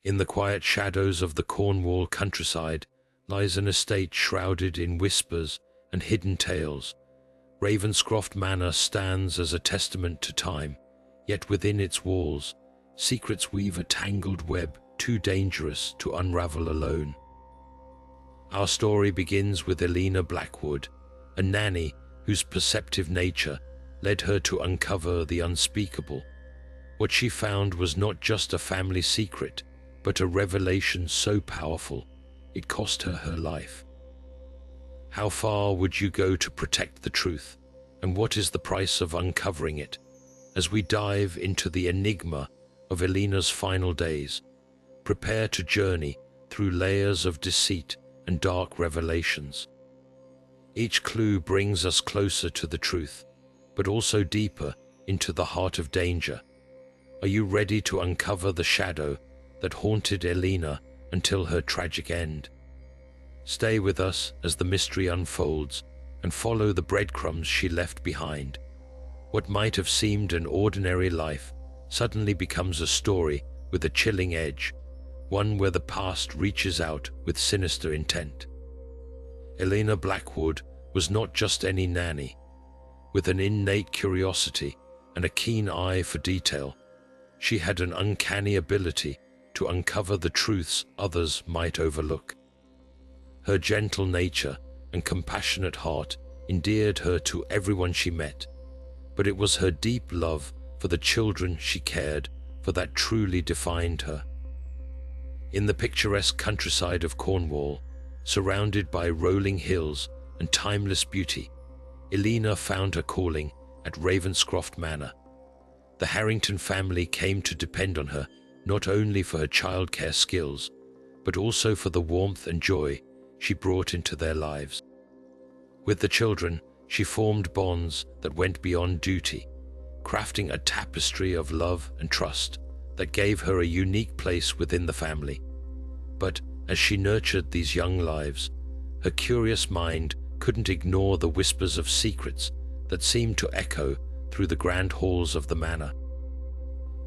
In the quiet shadows of the Cornwall countryside lies an estate shrouded in whispers and hidden tales. Ravenscroft Manor stands as a testament to time, yet within its walls, secrets weave a tangled web too dangerous to unravel alone. Our story begins with Eleanor Blackwood, a nanny whose perceptive nature led her to uncover the unspeakable. What she found was not just a family secret, but a revelation so powerful it cost her her life. How far would you go to protect the truth, and what is the price of uncovering it? As we dive into the enigma of Eleanor's final days, prepare to journey through layers of deceit and dark revelations. Each clue brings us closer to the truth, but also deeper into the heart of danger. Are you ready to uncover the shadow that haunted Eleanor until her tragic end? Stay with us as the mystery unfolds and follow the breadcrumbs she left behind. What might have seemed an ordinary life suddenly becomes a story with a chilling edge, one where the past reaches out with sinister intent. Eleanor Blackwood was not just any nanny. With an innate curiosity and a keen eye for detail, she had an uncanny ability to uncover the truths others might overlook. Her gentle nature and compassionate heart endeared her to everyone she met, but it was her deep love for the children she cared for that truly defined her. In the picturesque countryside of Cornwall, surrounded by rolling hills and timeless beauty, Eleanor found her calling at Ravenscroft Manor. The Harrington family came to depend on her not only for her childcare skills, but also for the warmth and joy she brought into their lives. With the children, she formed bonds that went beyond duty, crafting a tapestry of love and trust that gave her a unique place within the family. But as she nurtured these young lives, her curious mind couldn't ignore the whispers of secrets that seemed to echo through the grand halls of the manor.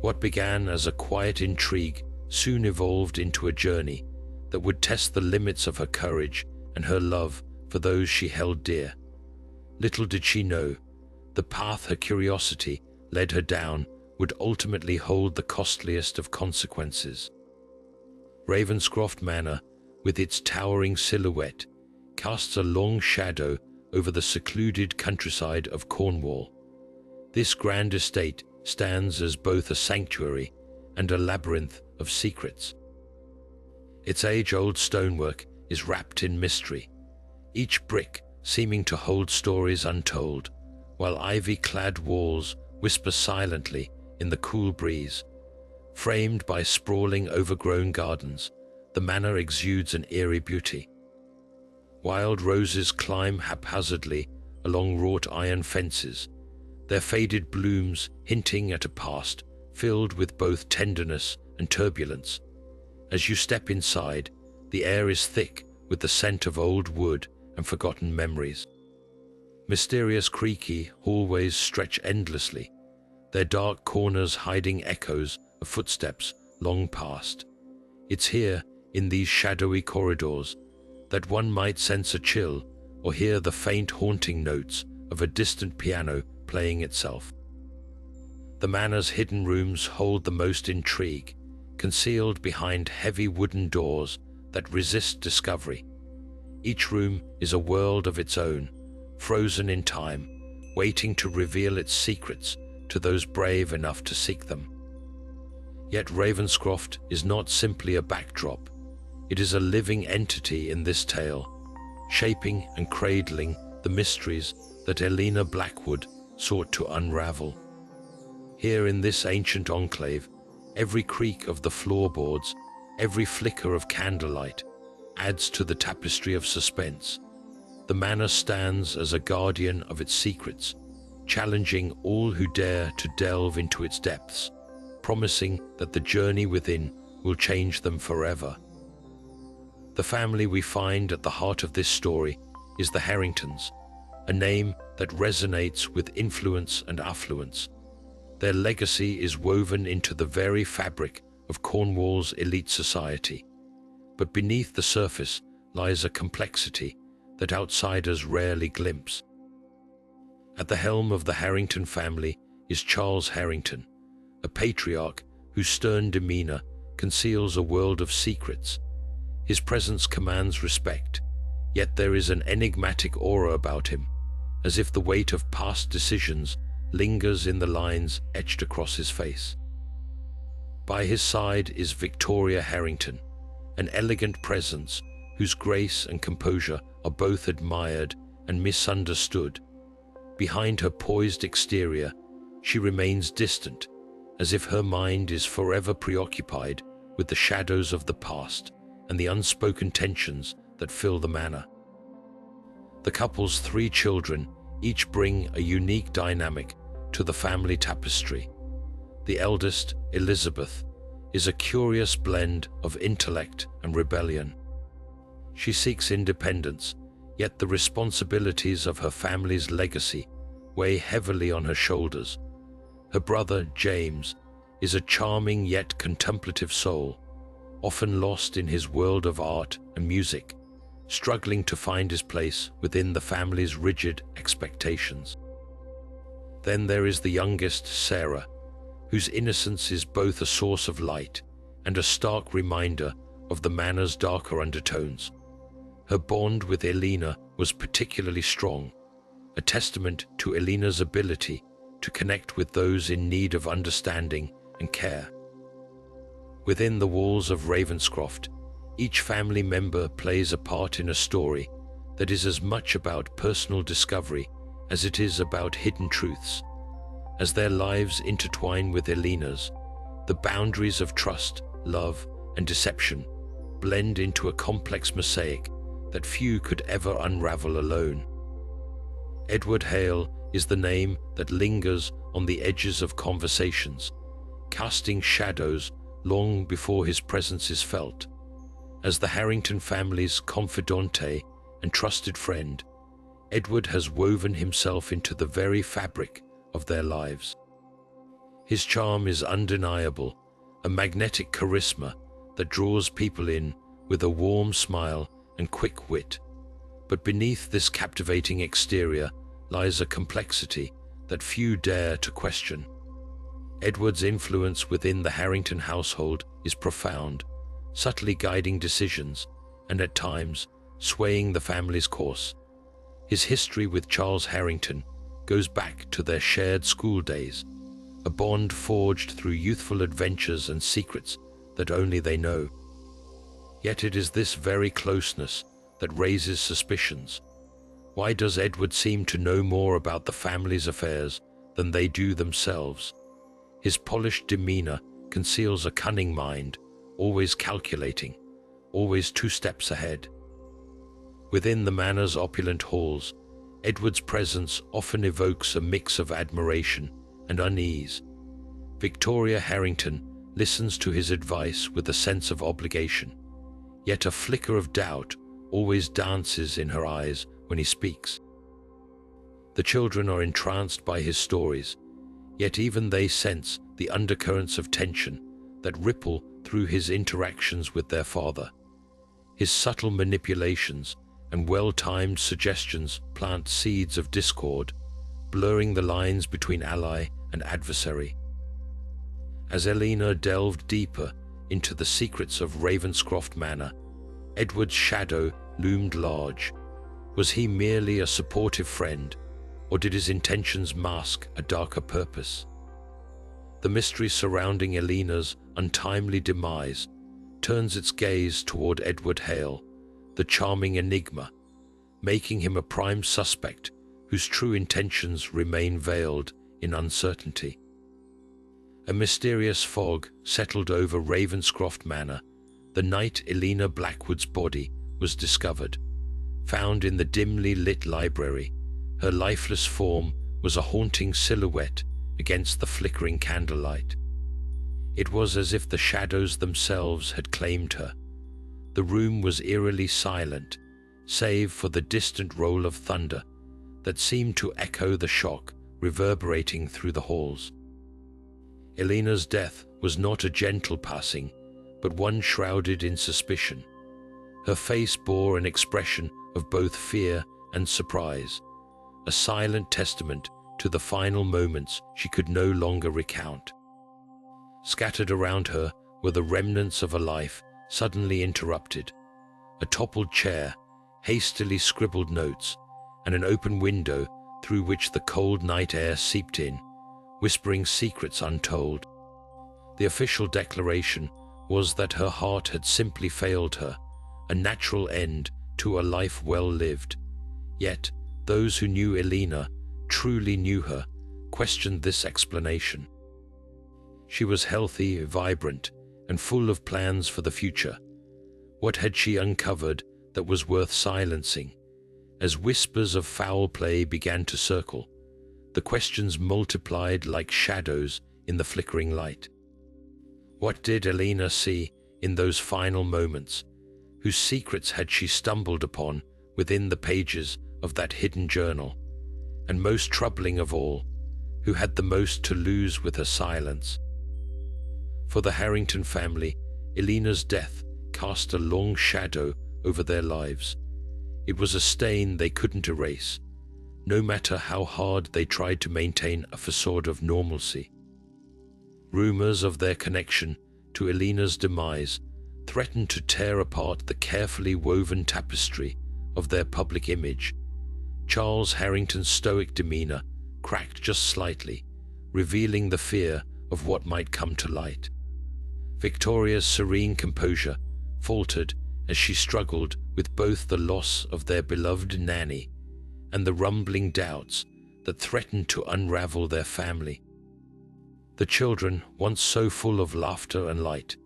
What began as a quiet intrigue soon evolved into a journey that would test the limits of her courage and her love for those she held dear. Little did she know, the path her curiosity led her down would ultimately hold the costliest of consequences. Ravenscroft Manor, with its towering silhouette, casts a long shadow over the secluded countryside of Cornwall. This grand estate stands as both a sanctuary and a labyrinth of secrets. Its age-old stonework is wrapped in mystery, each brick seeming to hold stories untold, while ivy-clad walls whisper silently in the cool breeze. Framed by sprawling overgrown gardens, the manor exudes an eerie beauty. Wild roses climb haphazardly along wrought iron fences, their faded blooms hinting at a past filled with both tenderness and turbulence. As you step inside, the air is thick with the scent of old wood and forgotten memories. Mysterious creaky hallways stretch endlessly, their dark corners hiding echoes of footsteps long past. It's here, in these shadowy corridors, that one might sense a chill or hear the faint haunting notes of a distant piano playing itself. The manor's hidden rooms hold the most intrigue, concealed behind heavy wooden doors that resist discovery. Each room is a world of its own, frozen in time, waiting to reveal its secrets to those brave enough to seek them. Yet Ravenscroft is not simply a backdrop. It is a living entity in this tale, shaping and cradling the mysteries that Eleanor Blackwood sought to unravel. Here in this ancient enclave, every creak of the floorboards, every flicker of candlelight, adds to the tapestry of suspense. The manor stands as a guardian of its secrets, challenging all who dare to delve into its depths, promising that the journey within will change them forever. The family we find at the heart of this story is the Harringtons, a name that resonates with influence and affluence. Their legacy is woven into the very fabric of Cornwall's elite society. But beneath the surface lies a complexity that outsiders rarely glimpse. At the helm of the Harrington family is Charles Harrington, a patriarch whose stern demeanor conceals a world of secrets. His presence commands respect, yet there is an enigmatic aura about him, as if the weight of past decisions lingers in the lines etched across his face. By his side is Victoria Harrington, an elegant presence whose grace and composure are both admired and misunderstood. Behind her poised exterior, she remains distant, as if her mind is forever preoccupied with the shadows of the past and the unspoken tensions that fill the manor. The couple's 3 children each bring a unique dynamic to the family tapestry. The eldest, Elizabeth, is a curious blend of intellect and rebellion. She seeks independence, yet the responsibilities of her family's legacy weigh heavily on her shoulders. Her brother, James, is a charming yet contemplative soul, often lost in his world of art and music, struggling to find his place within the family's rigid expectations. Then there is the youngest, Sarah, whose innocence is both a source of light and a stark reminder of the manor's darker undertones. Her bond with Eleanor was particularly strong, a testament to Eleanor's ability to connect with those in need of understanding and care. Within the walls of Ravenscroft, each family member plays a part in a story that is as much about personal discovery as it is about hidden truths. As their lives intertwine with Eleanor's, the boundaries of trust, love, and deception blend into a complex mosaic that few could ever unravel alone. Edward Hale is the name that lingers on the edges of conversations, casting shadows long before his presence is felt. As the Harrington family's confidante and trusted friend, Edward has woven himself into the very fabric of their lives. His charm is undeniable, a magnetic charisma that draws people in with a warm smile and quick wit. But beneath this captivating exterior lies a complexity that few dare to question. Edward's influence within the Harrington household is profound, subtly guiding decisions and at times swaying the family's course. His history with Charles Harrington goes back to their shared school days, a bond forged through youthful adventures and secrets that only they know. Yet it is this very closeness that raises suspicions. Why does Edward seem to know more about the family's affairs than they do themselves? His polished demeanor conceals a cunning mind, always calculating, always 2 steps ahead. Within the manor's opulent halls, Edward's presence often evokes a mix of admiration and unease. Victoria Harrington listens to his advice with a sense of obligation, yet a flicker of doubt always dances in her eyes when he speaks. The children are entranced by his stories, yet even they sense the undercurrents of tension that ripple through his interactions with their father. His subtle manipulations and well-timed suggestions plant seeds of discord, blurring the lines between ally and adversary. As Eleanor delved deeper into the secrets of Ravenscroft Manor, Edward's shadow loomed large. Was he merely a supportive friend, or did his intentions mask a darker purpose? The mystery surrounding Eleanor's untimely demise turns its gaze toward Edward Hale, the charming enigma, making him a prime suspect whose true intentions remain veiled in uncertainty. A mysterious fog settled over Ravenscroft Manor the night Eleanor Blackwood's body was discovered. Found in the dimly lit library, her lifeless form was a haunting silhouette against the flickering candlelight. It was as if the shadows themselves had claimed her. The room was eerily silent, save for the distant roll of thunder that seemed to echo the shock reverberating through the halls. Eleanor's death was not a gentle passing, but one shrouded in suspicion. Her face bore an expression of both fear and surprise, a silent testament to the final moments she could no longer recount. Scattered around her were the remnants of a life suddenly interrupted, a toppled chair, hastily scribbled notes, and an open window through which the cold night air seeped in, whispering secrets untold. The official declaration was that her heart had simply failed her, a natural end to a life well lived. Yet, those who knew Eleanor, truly knew her, questioned this explanation. She was healthy, vibrant, and full of plans for the future. What had she uncovered that was worth silencing? As whispers of foul play began to circle, the questions multiplied like shadows in the flickering light. What did Eleanor see in those final moments? Whose secrets had she stumbled upon within the pages of that hidden journal? And most troubling of all, who had the most to lose with her silence? For the Harrington family, Eleanor's death cast a long shadow over their lives. It was a stain they couldn't erase, no matter how hard they tried to maintain a facade of normalcy. Rumors of their connection to Eleanor's demise threatened to tear apart the carefully woven tapestry of their public image. Charles Harrington's stoic demeanor cracked just slightly, revealing the fear of what might come to light. Victoria's serene composure faltered as she struggled with both the loss of their beloved Nanny and the rumbling doubts that threatened to unravel their family. The children, once so full of laughter and light,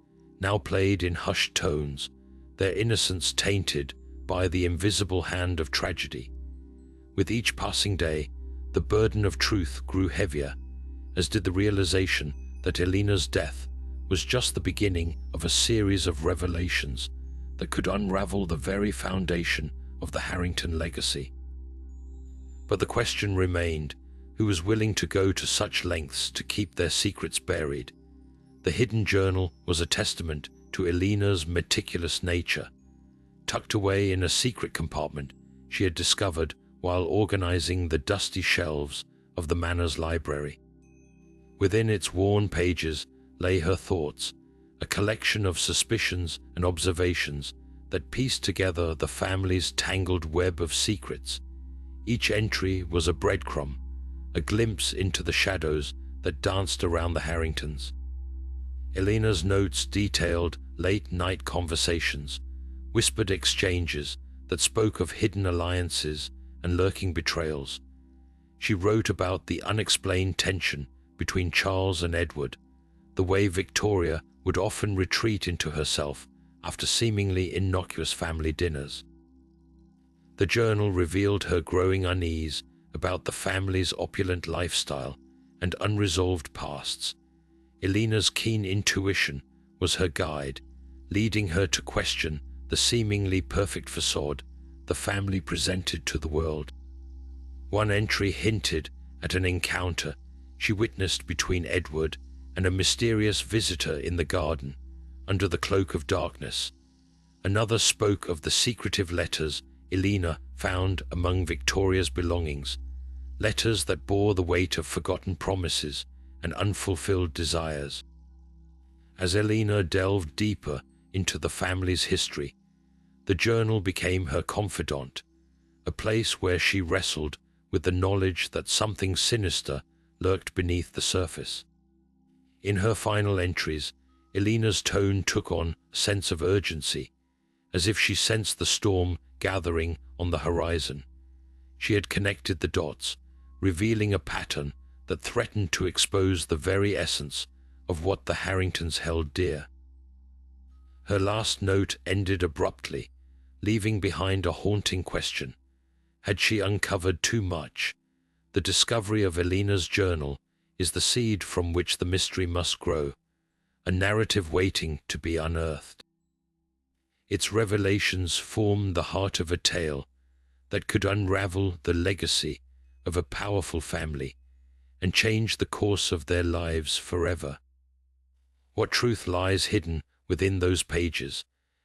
now played in hushed tones, their innocence tainted by the invisible hand of tragedy. With each passing day, the burden of truth grew heavier, as did the realization that Eleanor's death was just the beginning of a series of revelations that could unravel the very foundation of the Harrington legacy. But the question remained, who was willing to go to such lengths to keep their secrets buried? The hidden journal was a testament to Eleanor's meticulous nature. Tucked away in a secret compartment she had discovered while organizing the dusty shelves of the manor's library. Within its worn pages lay her thoughts, a collection of suspicions and observations that pieced together the family's tangled web of secrets. Each entry was a breadcrumb, a glimpse into the shadows that danced around the Harringtons. Eleanor's notes detailed late-night conversations, whispered exchanges that spoke of hidden alliances and lurking betrayals. She wrote about the unexplained tension between Charles and Edward, the way Victoria would often retreat into herself after seemingly innocuous family dinners. The journal revealed her growing unease about the family's opulent lifestyle and unresolved pasts. Eleanor's keen intuition was her guide, leading her to question the seemingly perfect facade the family presented to the world. One entry hinted at an encounter she witnessed between Edward and a mysterious visitor in the garden, under the cloak of darkness. Another spoke of the secretive letters Eleanor found among Victoria's belongings, letters that bore the weight of forgotten promises and unfulfilled desires. As Eleanor delved deeper into the family's history, the journal became her confidant, a place where she wrestled with the knowledge that something sinister lurked beneath the surface. In her final entries, Eleanor's tone took on a sense of urgency, as if she sensed the storm gathering on the horizon. She had connected the dots, revealing a pattern that threatened to expose the very essence of what the Harringtons held dear. Her last note ended abruptly, leaving behind a haunting question. Had she uncovered too much? The discovery of Eleanor's journal is the seed from which the mystery must grow, a narrative waiting to be unearthed. Its revelations form the heart of a tale that could unravel the legacy of a powerful family and change the course of their lives forever. What truth lies hidden within those pages,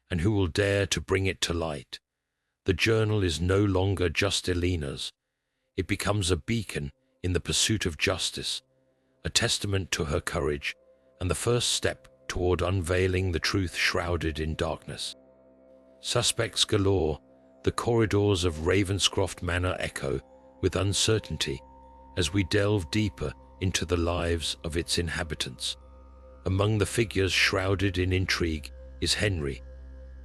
and who will dare to bring it to light? The journal is no longer just Eleanor's. It becomes a beacon in the pursuit of justice, a testament to her courage, and the first step toward unveiling the truth shrouded in darkness. Suspects galore, the corridors of Ravenscroft Manor echo with uncertainty as we delve deeper into the lives of its inhabitants. Among the figures shrouded in intrigue is Henry,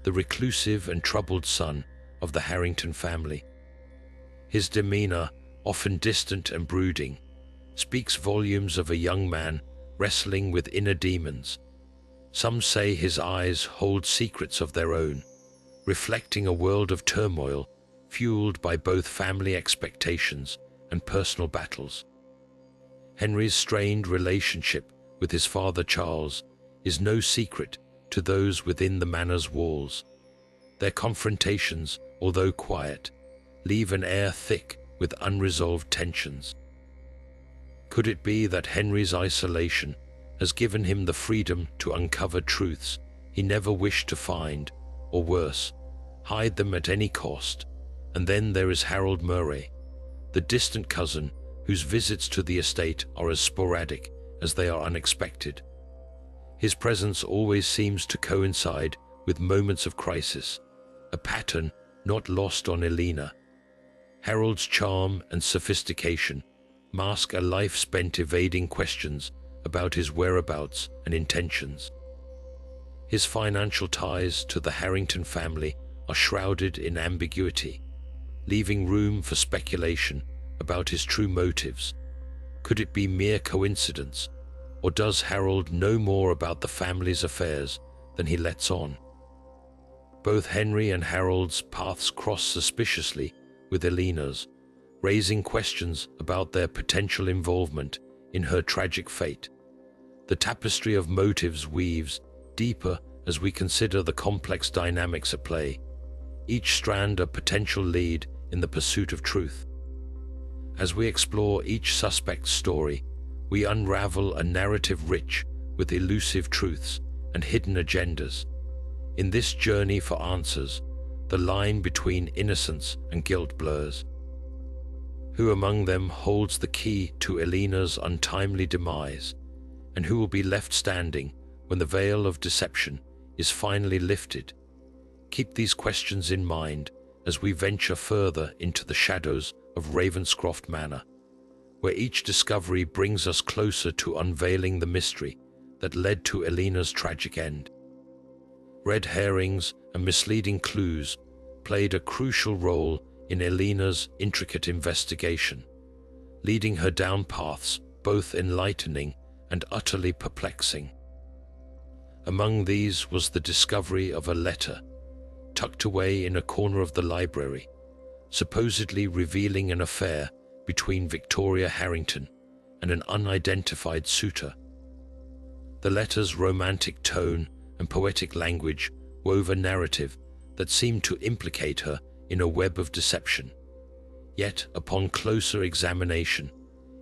the reclusive and troubled son of the Harrington family. His demeanor, often distant and brooding, speaks volumes of a young man wrestling with inner demons. Some say his eyes hold secrets of their own, reflecting a world of turmoil fueled by both family expectations and personal battles. Henry's strained relationship with his father Charles is no secret to those within the manor's walls. Their confrontations, although quiet, leave an air thick with unresolved tensions. Could it be that Henry's isolation has given him the freedom to uncover truths he never wished to find, or worse, hide them at any cost? And then there is Harold Murray, the distant cousin whose visits to the estate are as sporadic as they are unexpected. His presence always seems to coincide with moments of crisis, a pattern not lost on Eleanor. Harold's charm and sophistication mask a life spent evading questions about his whereabouts and intentions. His financial ties to the Harrington family are shrouded in ambiguity, leaving room for speculation about his true motives. Could it be mere coincidence, or does Harold know more about the family's affairs than he lets on? Both Henry and Harold's paths cross suspiciously with Eleanor's, raising questions about their potential involvement in her tragic fate. The tapestry of motives weaves deeper as we consider the complex dynamics at play, each strand a potential lead in the pursuit of truth. As we explore each suspect's story, we unravel a narrative rich with elusive truths and hidden agendas. In this journey for answers, the line between innocence and guilt blurs. Who among them holds the key to Eleanor's untimely demise, and who will be left standing when the veil of deception is finally lifted? Keep these questions in mind as we venture further into the shadows of Ravenscroft Manor, where each discovery brings us closer to unveiling the mystery that led to Eleanor's tragic end. Red herrings and misleading clues played a crucial role in Eleanor's intricate investigation, leading her down paths both enlightening and utterly perplexing. Among these was the discovery of a letter tucked away in a corner of the library, supposedly revealing an affair between Victoria Harrington and an unidentified suitor. The letter's romantic tone and poetic language wove a narrative that seemed to implicate her in a web of deception. Yet, upon closer examination,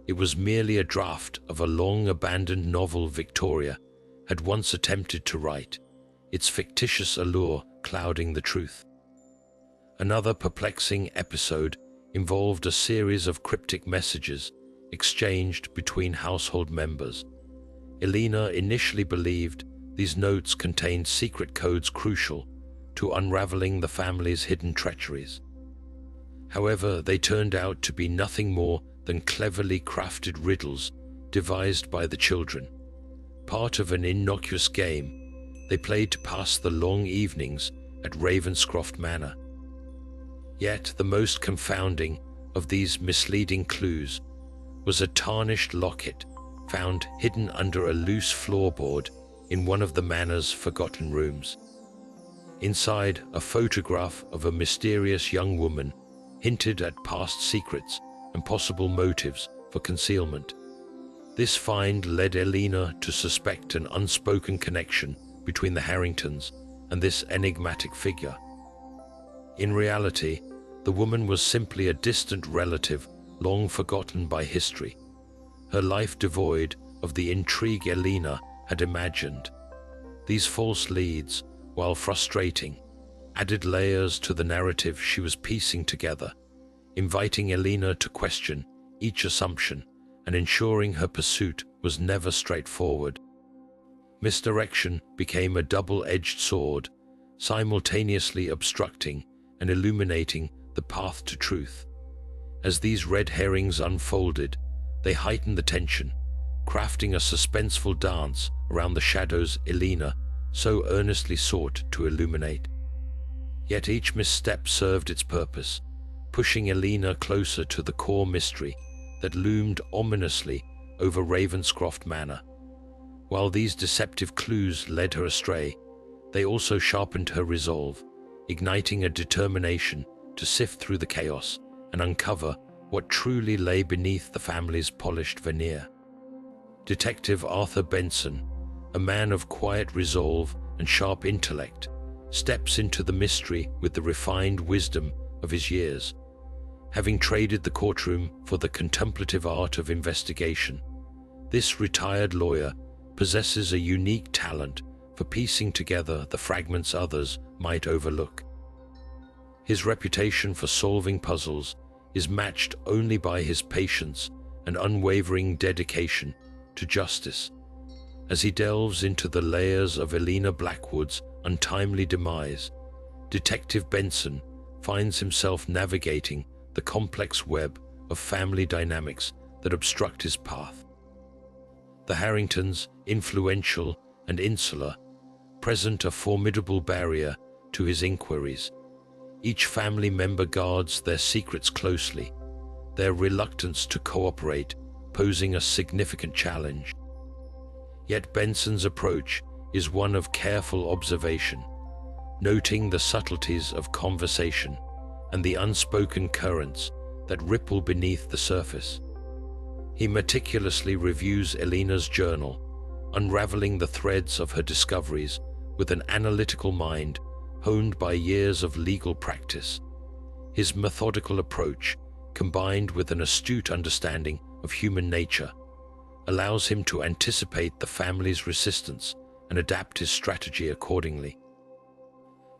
it was merely a draft of a long-abandoned novel Victoria had once attempted to write, its fictitious allure clouding the truth. Another perplexing episode involved a series of cryptic messages exchanged between household members. Eleanor initially believed these notes contained secret codes crucial to unraveling the family's hidden treacheries. However, they turned out to be nothing more than cleverly crafted riddles devised by the children. Part of an innocuous game they played to pass the long evenings at Ravenscroft Manor. Yet the most confounding of these misleading clues was a tarnished locket found hidden under a loose floorboard in one of the manor's forgotten rooms. Inside, a photograph of a mysterious young woman hinted at past secrets and possible motives for concealment. This find led Eleanor to suspect an unspoken connection between the Harringtons and this enigmatic figure. In reality, the woman was simply a distant relative long forgotten by history, her life devoid of the intrigue Eleanor had imagined. These false leads, while frustrating, added layers to the narrative she was piecing together, inviting Eleanor to question each assumption and ensuring her pursuit was never straightforward. Misdirection became a double-edged sword, simultaneously obstructing and illuminating the path to truth. As these red herrings unfolded, they heightened the tension, crafting a suspenseful dance around the shadows Eleanor so earnestly sought to illuminate. Yet each misstep served its purpose, pushing Eleanor closer to the core mystery that loomed ominously over Ravenscroft Manor. While these deceptive clues led her astray, they also sharpened her resolve, igniting a determination to sift through the chaos and uncover what truly lay beneath the family's polished veneer. Detective Arthur Benson, a man of quiet resolve and sharp intellect, steps into the mystery with the refined wisdom of his years. Having traded the courtroom for the contemplative art of investigation, this retired lawyer possesses a unique talent for piecing together the fragments others might overlook. His reputation for solving puzzles is matched only by his patience and unwavering dedication to justice. As he delves into the layers of Eleanor Blackwood's untimely demise, Detective Benson finds himself navigating the complex web of family dynamics that obstruct his path. The Harringtons, influential and insular, present a formidable barrier to his inquiries. Each family member guards their secrets closely, their reluctance to cooperate posing a significant challenge. Yet Benson's approach is one of careful observation, noting the subtleties of conversation and the unspoken currents that ripple beneath the surface. He meticulously reviews Eleanor's journal, unraveling the threads of her discoveries with an analytical mind honed by years of legal practice. His methodical approach, combined with an astute understanding of human nature, allows him to anticipate the family's resistance and adapt his strategy accordingly.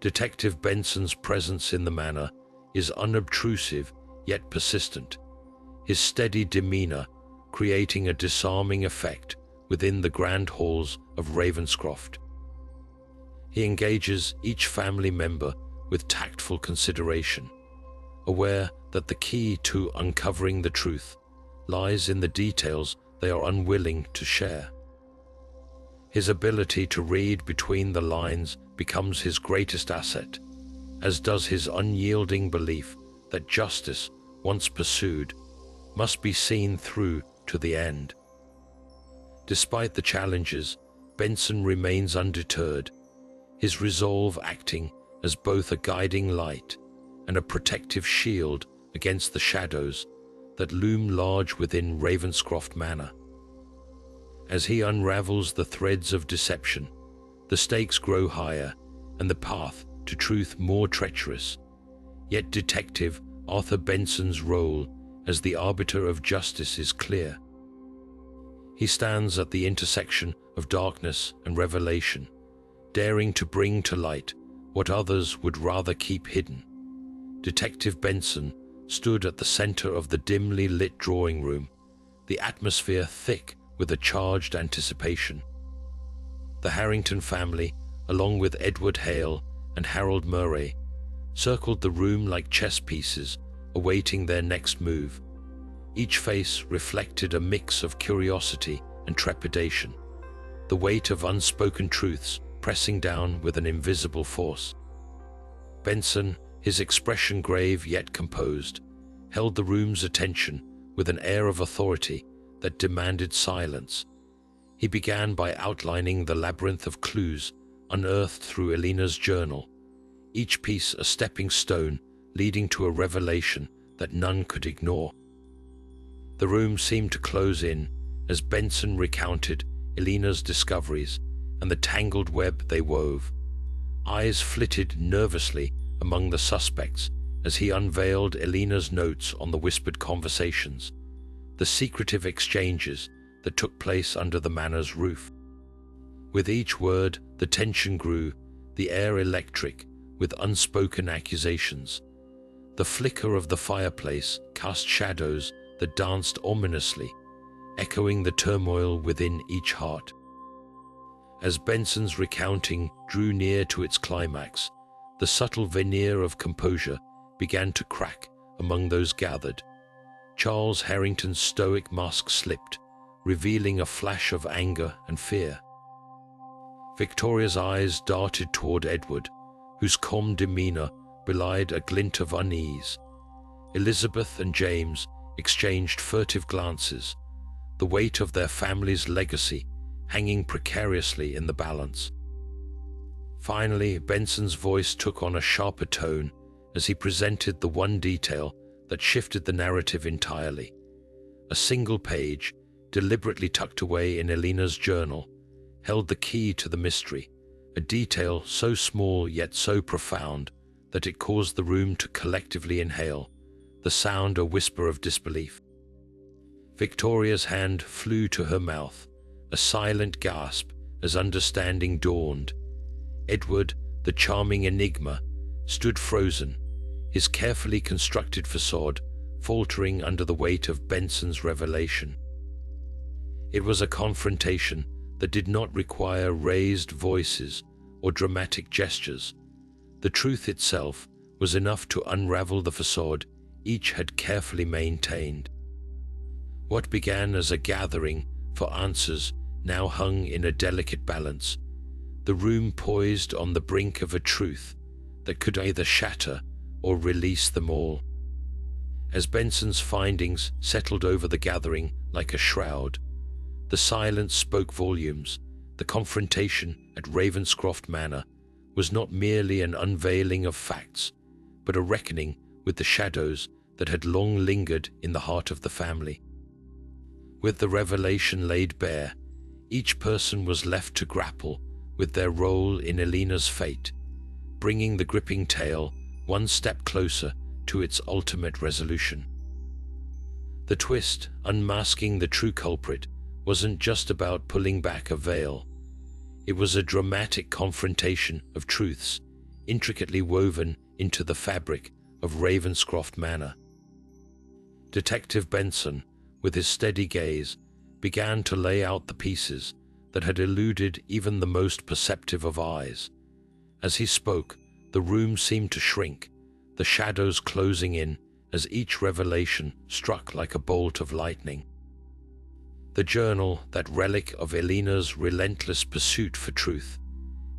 Detective Benson's presence in the manor is unobtrusive yet persistent, his steady demeanor creating a disarming effect within the grand halls of Ravenscroft. He engages each family member with tactful consideration, aware that the key to uncovering the truth lies in the details they are unwilling to share. His ability to read between the lines becomes his greatest asset, as does his unyielding belief that justice, once pursued, must be seen through to the end. Despite the challenges, Benson remains undeterred, his resolve acting as both a guiding light and a protective shield against the shadows that loom large within Ravenscroft Manor. As he unravels the threads of deception, the stakes grow higher and the path to truth more treacherous. Yet Detective Arthur Benson's role as the arbiter of justice is clear. He stands at the intersection of darkness and revelation, daring to bring to light what others would rather keep hidden. Detective Benson stood at the center of the dimly lit drawing room, the atmosphere thick with a charged anticipation. The Harrington family, along with Edward Hale and Harold Murray, circled the room like chess pieces, awaiting their next move. Each face reflected a mix of curiosity and trepidation, the weight of unspoken truths pressing down with an invisible force. Benson, his expression grave yet composed, held the room's attention with an air of authority that demanded silence. He began by outlining the labyrinth of clues unearthed through Eleanor's journal, each piece a stepping stone leading to a revelation that none could ignore. The room seemed to close in as Benson recounted Eleanor's discoveries and the tangled web they wove. Eyes flitted nervously among the suspects as he unveiled Eleanor's notes on the whispered conversations, the secretive exchanges that took place under the manor's roof. With each word, the tension grew, the air electric, with unspoken accusations. The flicker of the fireplace cast shadows that danced ominously, echoing the turmoil within each heart. As Benson's recounting drew near to its climax, the subtle veneer of composure began to crack among those gathered. Charles Harrington's stoic mask slipped, revealing a flash of anger and fear. Victoria's eyes darted toward Edward, whose calm demeanor belied a glint of unease. Elizabeth and James exchanged furtive glances, the weight of their family's legacy hanging precariously in the balance. Finally, Benson's voice took on a sharper tone as he presented the one detail that shifted the narrative entirely. A single page, deliberately tucked away in Eleanor's journal, held the key to the mystery, a detail so small yet so profound that it caused the room to collectively inhale, the sound a whisper of disbelief. Victoria's hand flew to her mouth, a silent gasp as understanding dawned. Edward, the charming enigma, stood frozen, his carefully constructed facade faltering under the weight of Benson's revelation. It was a confrontation that did not require raised voices or dramatic gestures. The truth itself was enough to unravel the facade each had carefully maintained. What began as a gathering for answers now hung in a delicate balance, the room poised on the brink of a truth that could either shatter or release them all. As Benson's findings settled over the gathering like a shroud, the silence spoke volumes. The confrontation at Ravenscroft Manor was not merely an unveiling of facts, but a reckoning with the shadows that had long lingered in the heart of the family. With the revelation laid bare, each person was left to grapple with their role in Eleanor's fate, bringing the gripping tale one step closer to its ultimate resolution. The twist, unmasking the true culprit, wasn't just about pulling back a veil. It was a dramatic confrontation of truths, intricately woven into the fabric of Ravenscroft Manor. Detective Benson, with his steady gaze, began to lay out the pieces that had eluded even the most perceptive of eyes. As he spoke, the room seemed to shrink, the shadows closing in as each revelation struck like a bolt of lightning. The journal, that relic of Eleanor's relentless pursuit for truth,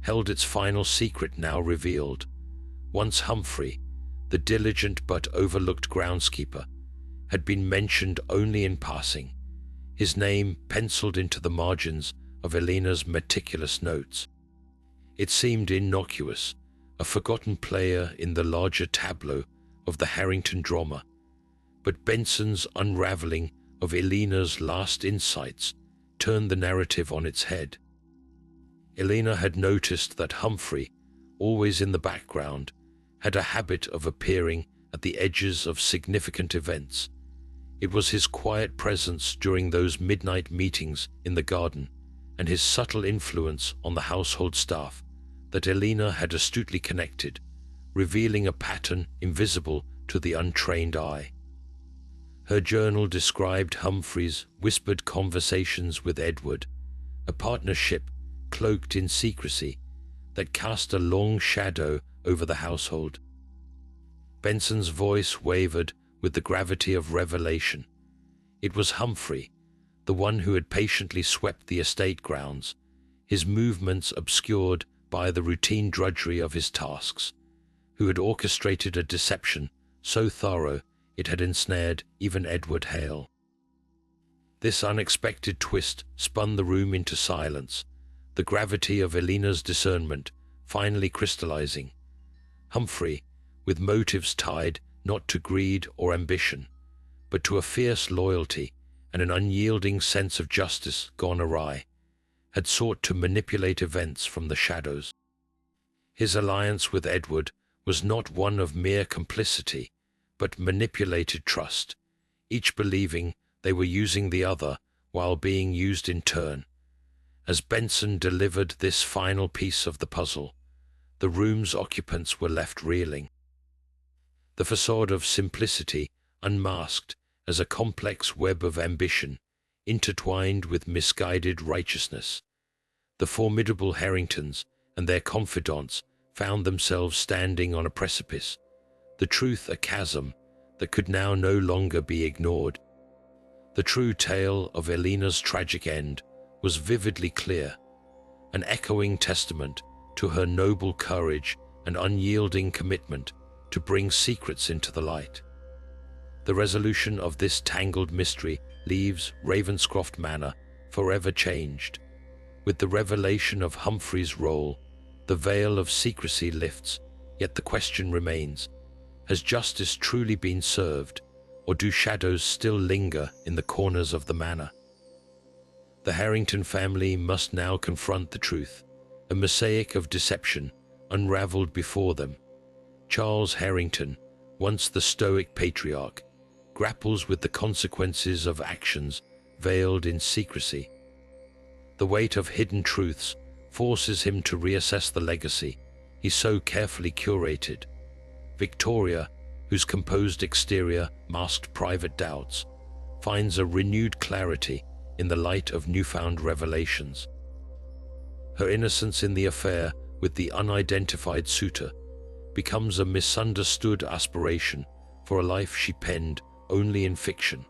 held its final secret now revealed. Once Humphrey, the diligent but overlooked groundskeeper, had been mentioned only in passing, his name penciled into the margins of Eleanor's meticulous notes. It seemed innocuous, a forgotten player in the larger tableau of the Harrington drama, but Benson's unraveling of Eleanor's last insights turned the narrative on its head. Eleanor had noticed that Humphrey, always in the background, had a habit of appearing at the edges of significant events. It was his quiet presence during those midnight meetings in the garden and his subtle influence on the household staff that Eleanor had astutely connected, revealing a pattern invisible to the untrained eye. Her journal described Humphrey's whispered conversations with Edward, a partnership cloaked in secrecy that cast a long shadow over the household. Benson's voice wavered with the gravity of revelation. It was Humphrey, the one who had patiently swept the estate grounds, his movements obscured by the routine drudgery of his tasks, who had orchestrated a deception so thorough it had ensnared even Edward Hale. This unexpected twist spun the room into silence, the gravity of Eleanor's discernment finally crystallizing. Humphrey, with motives tied not to greed or ambition, but to a fierce loyalty and an unyielding sense of justice gone awry, had sought to manipulate events from the shadows. His alliance with Edward was not one of mere complicity, but manipulated trust, each believing they were using the other while being used in turn. As Benson delivered this final piece of the puzzle, the room's occupants were left reeling. The facade of simplicity unmasked as a complex web of ambition, intertwined with misguided righteousness. The formidable Harringtons and their confidants found themselves standing on a precipice, the truth a chasm that could now no longer be ignored. The true tale of Eleanor's tragic end was vividly clear, an echoing testament to her noble courage and unyielding commitment to bring secrets into the light. The resolution of this tangled mystery leaves Ravenscroft Manor forever changed. With the revelation of Humphrey's role, the veil of secrecy lifts, yet the question remains: has justice truly been served, or do shadows still linger in the corners of the manor? The Harrington family must now confront the truth, a mosaic of deception unraveled before them. Charles Harrington, once the stoic patriarch, grapples with the consequences of actions veiled in secrecy. The weight of hidden truths forces him to reassess the legacy he so carefully curated. Victoria, whose composed exterior masked private doubts, finds a renewed clarity in the light of newfound revelations. Her innocence in the affair with the unidentified suitor becomes a misunderstood aspiration for a life she penned only in fiction.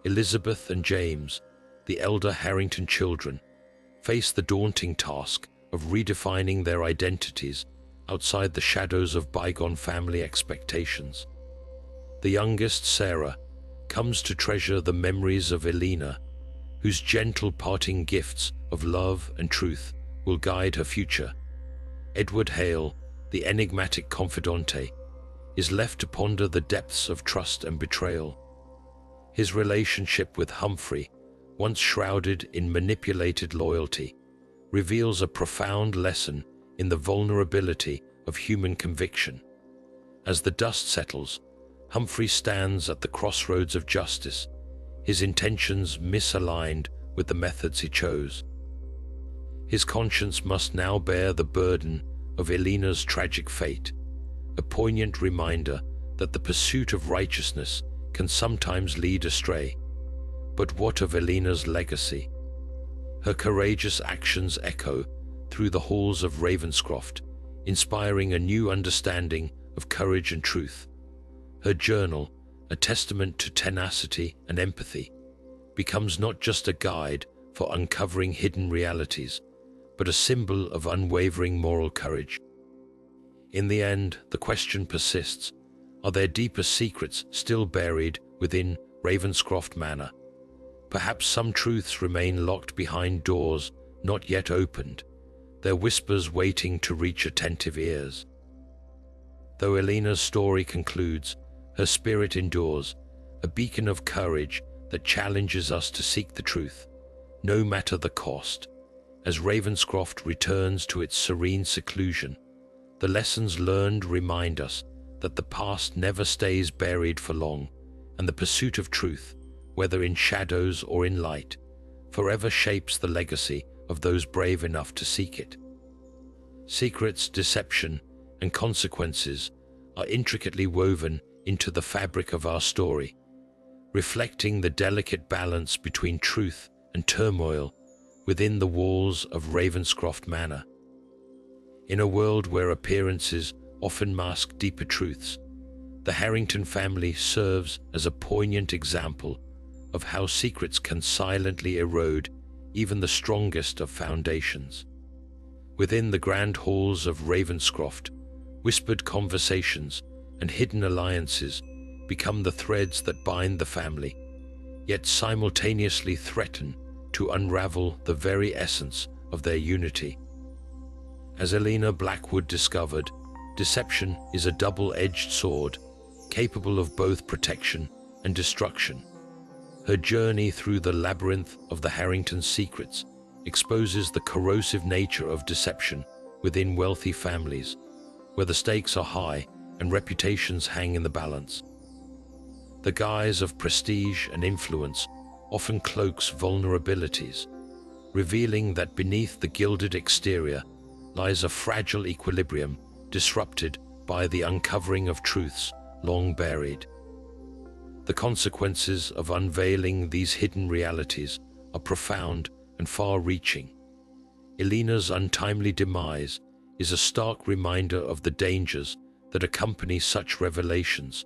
Elizabeth and James, the elder Harrington children, face the daunting task of redefining their identities outside the shadows of bygone family expectations. The youngest, Sarah, comes to treasure the memories of Eleanor, whose gentle parting gifts of love and truth will guide her future. Edward Hale, the enigmatic confidante, is left to ponder the depths of trust and betrayal. His relationship with Humphrey, once shrouded in manipulated loyalty, reveals a profound lesson in the vulnerability of human conviction. As the dust settles, Humphrey stands at the crossroads of justice, his intentions misaligned with the methods he chose. His conscience must now bear the burden of Eleanor's tragic fate, a poignant reminder that the pursuit of righteousness can sometimes lead astray. But what of Eleanor's legacy? Her courageous actions echo through the halls of Ravenscroft, inspiring a new understanding of courage and truth. Her journal, a testament to tenacity and empathy, becomes not just a guide for uncovering hidden realities, but a symbol of unwavering moral courage. In the end, the question persists: are there deeper secrets still buried within Ravenscroft Manor? Perhaps some truths remain locked behind doors not yet opened, their whispers waiting to reach attentive ears. Though Eleanor's story concludes, her spirit endures, a beacon of courage that challenges us to seek the truth, no matter the cost. As Ravenscroft returns to its serene seclusion, the lessons learned remind us that the past never stays buried for long, and the pursuit of truth, whether in shadows or in light, forever shapes the legacy of those brave enough to seek it. Secrets, deception, and consequences are intricately woven into the fabric of our story, reflecting the delicate balance between truth and turmoil within the walls of Ravenscroft Manor. In a world where appearances often mask deeper truths, the Harrington family serves as a poignant example of how secrets can silently erode even the strongest of foundations. Within the grand halls of Ravenscroft, whispered conversations and hidden alliances become the threads that bind the family, yet simultaneously threaten to unravel the very essence of their unity. As Eleanor Blackwood discovered, deception is a double-edged sword, capable of both protection and destruction. Her journey through the labyrinth of the Harrington secrets exposes the corrosive nature of deception within wealthy families, where the stakes are high and reputations hang in the balance. The guise of prestige and influence often cloaks vulnerabilities, revealing that beneath the gilded exterior lies a fragile equilibrium disrupted by the uncovering of truths long buried. The consequences of unveiling these hidden realities are profound and far-reaching. Eleanor's untimely demise is a stark reminder of the dangers that accompany such revelations,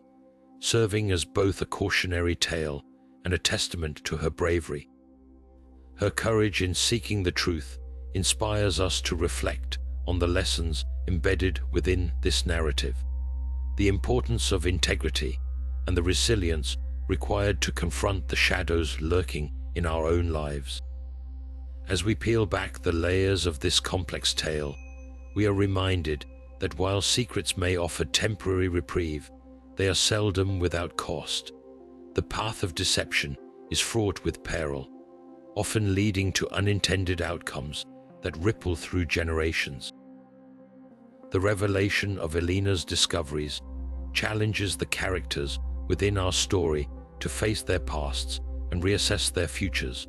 serving as both a cautionary tale and a testament to her bravery. Her courage in seeking the truth inspires us to reflect on the lessons embedded within this narrative, the importance of integrity, and the resilience required to confront the shadows lurking in our own lives. As we peel back the layers of this complex tale, we are reminded that while secrets may offer temporary reprieve, they are seldom without cost. The path of deception is fraught with peril, often leading to unintended outcomes that ripple through generations. The revelation of Eleanor's discoveries challenges the characters within our story to face their pasts and reassess their futures,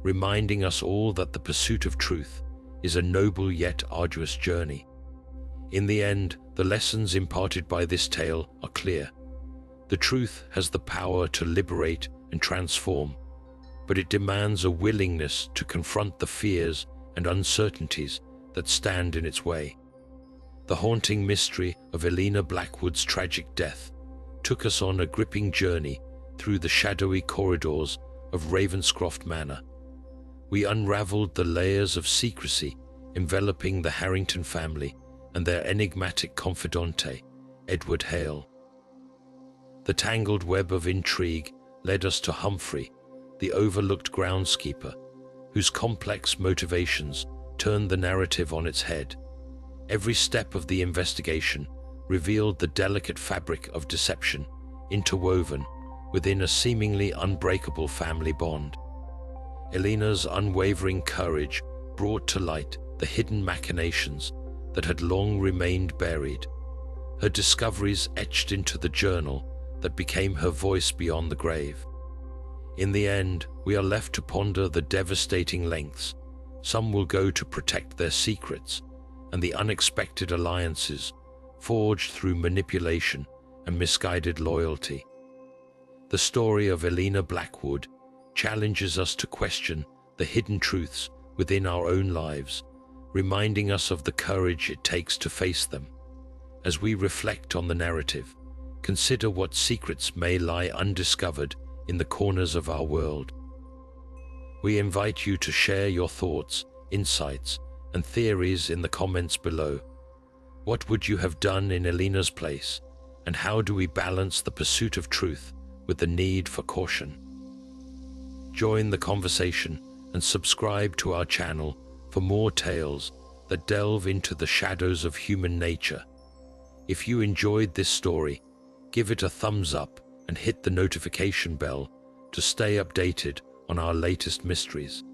reminding us all that the pursuit of truth is a noble yet arduous journey. In the end, the lessons imparted by this tale are clear. The truth has the power to liberate and transform, but it demands a willingness to confront the fears and uncertainties that stand in its way. The haunting mystery of Eleanor Blackwood's tragic death took us on a gripping journey through the shadowy corridors of Ravenscroft Manor. We unraveled the layers of secrecy enveloping the Harrington family and their enigmatic confidante, Edward Hale. The tangled web of intrigue led us to Humphrey, the overlooked groundskeeper, whose complex motivations turned the narrative on its head. Every step of the investigation revealed the delicate fabric of deception interwoven within a seemingly unbreakable family bond. Eleanor's unwavering courage brought to light the hidden machinations that had long remained buried, her discoveries etched into the journal that became her voice beyond the grave. In the end, we are left to ponder the devastating lengths some will go to protect their secrets, and the unexpected alliances forged through manipulation and misguided loyalty. The story of Eleanor Blackwood challenges us to question the hidden truths within our own lives, reminding us of the courage it takes to face them. As we reflect on the narrative, consider what secrets may lie undiscovered in the corners of our world. We invite you to share your thoughts, insights, and theories in the comments below. What would you have done in Eleanor's place, and how do we balance the pursuit of truth with the need for caution? Join the conversation and subscribe to our channel for more tales that delve into the shadows of human nature. If you enjoyed this story, give it a thumbs up and hit the notification bell to stay updated on our latest mysteries.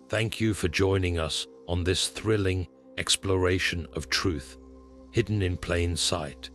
Thank you for joining us on this thrilling exploration of truth hidden in plain sight.